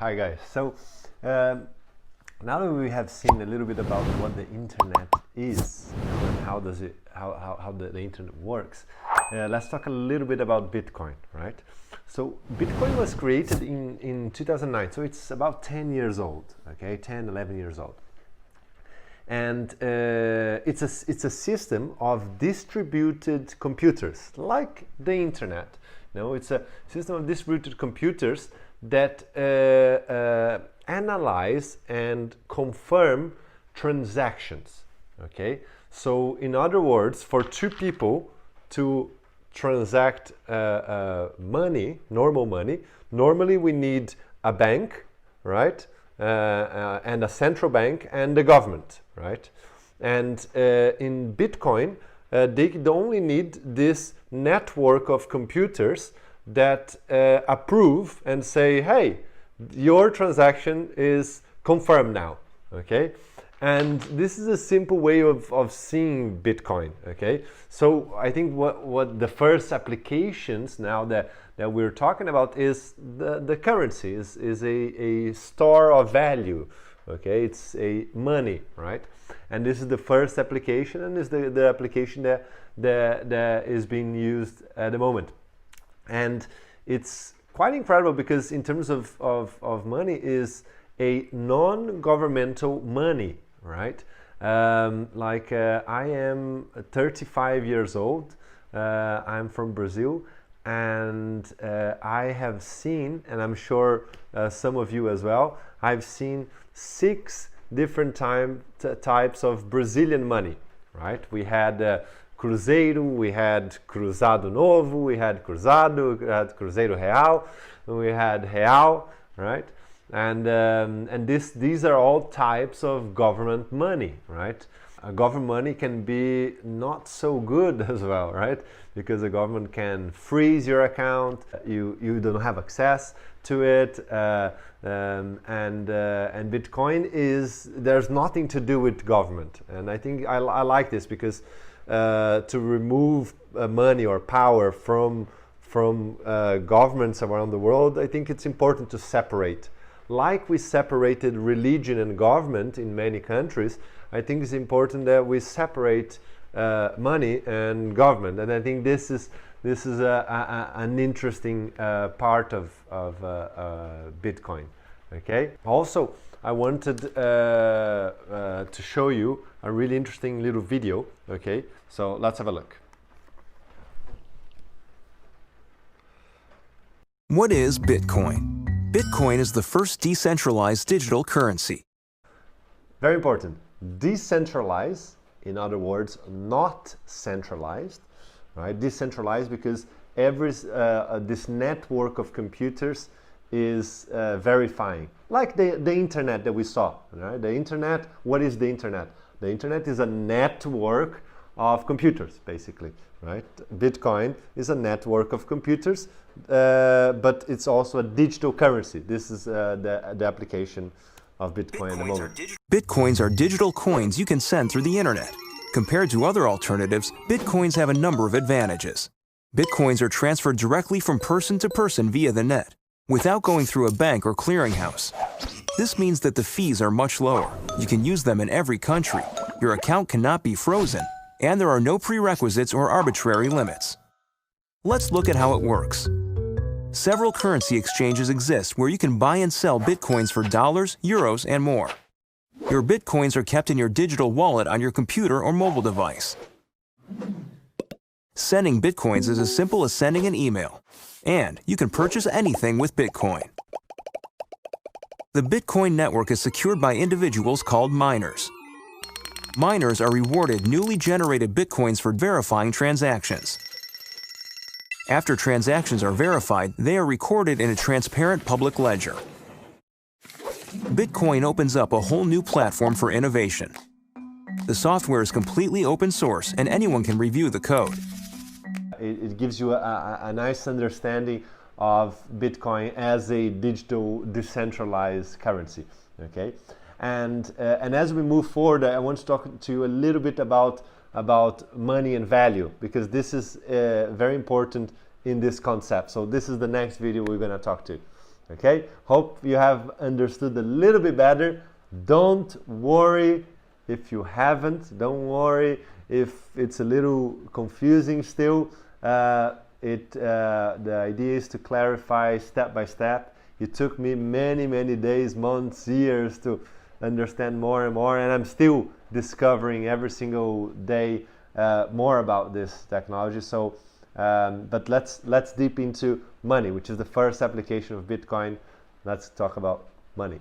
Hi guys. So now that we have seen a little bit about what the internet is and how the internet works, let's talk a little bit about Bitcoin, right? So Bitcoin was created in 2009, so it's about 10 years old, okay, 10, 11 years old. And it's a system of distributed computers, like the internet. No, it's a system of distributed computers that analyze and confirm transactions. Okay, so in other words, for two people to transact money, normal money, normally we need a bank, right, and a central bank and the government, right? And in Bitcoin, they only need this network of computers that approve and say, hey, your transaction is confirmed now, okay? And this is a simple way of seeing Bitcoin, okay? So I think what the first applications now that we're talking about is the currency, is a store of value, okay? It's a money, right? And this is the first application, and is the application that is being used at the moment. And it's quite incredible because in terms of money is a non-governmental money, right? I am 35 years old, I'm from Brazil, and I have seen, and I'm sure some of you as well, I've seen 6 different types of Brazilian money, right? We had Cruzeiro, we had Cruzado Novo, we had Cruzado, we had Cruzeiro Real, we had Real, right? And these are all types of government money, right? Government money can be not so good as well, right? Because the government can freeze your account, you don't have access to it, and Bitcoin there's nothing to do with government. And I think I like this because to remove money or power from governments around the world, I think it's important to separate. Like we separated religion and government in many countries, I think it's important that we separate money and government. And I think this is an interesting part of Bitcoin. Okay. Also, I wanted to show you a really interesting little video. Okay, so let's have a look. What is Bitcoin? Bitcoin is the first decentralized digital currency. Very important. Decentralized, in other words, not centralized, right? Decentralized because this network of computers is verifying, like the internet that we saw, right? The internet, what is the internet? The internet is a network of computers, basically, right? Bitcoin is a network of computers, but it's also a digital currency. This is the application of Bitcoin at the moment. Bitcoins are digital coins you can send through the internet. Compared to other alternatives, Bitcoins have a number of advantages. Bitcoins are transferred directly from person to person via the net, without going through a bank or clearinghouse. This means that the fees are much lower. You can use them in every country. Your account cannot be frozen, and there are no prerequisites or arbitrary limits. Let's look at how it works. Several currency exchanges exist where you can buy and sell Bitcoins for dollars, euros, and more. Your Bitcoins are kept in your digital wallet on your computer or mobile device. Sending Bitcoins is as simple as sending an email, and you can purchase anything with Bitcoin. The Bitcoin network is secured by individuals called miners. Miners are rewarded newly generated Bitcoins for verifying transactions. After transactions are verified, they are recorded in a transparent public ledger. Bitcoin opens up a whole new platform for innovation. The software is completely open source and anyone can review the code. It gives you a nice understanding of Bitcoin as a digital decentralized currency, okay? And as we move forward, I want to talk to you a little bit about money and value, because this is very important in this concept. So this is the next video we're going to talk to. Okay, hope you have understood a little bit better. Don't worry if you haven't. Don't worry if it's a little confusing still. The idea is to clarify step by step. It took me many days, months, years to understand more and more, and I'm still discovering every single day more about this technology. So, but let's deep into money, which is the first application of Bitcoin. Let's talk about money.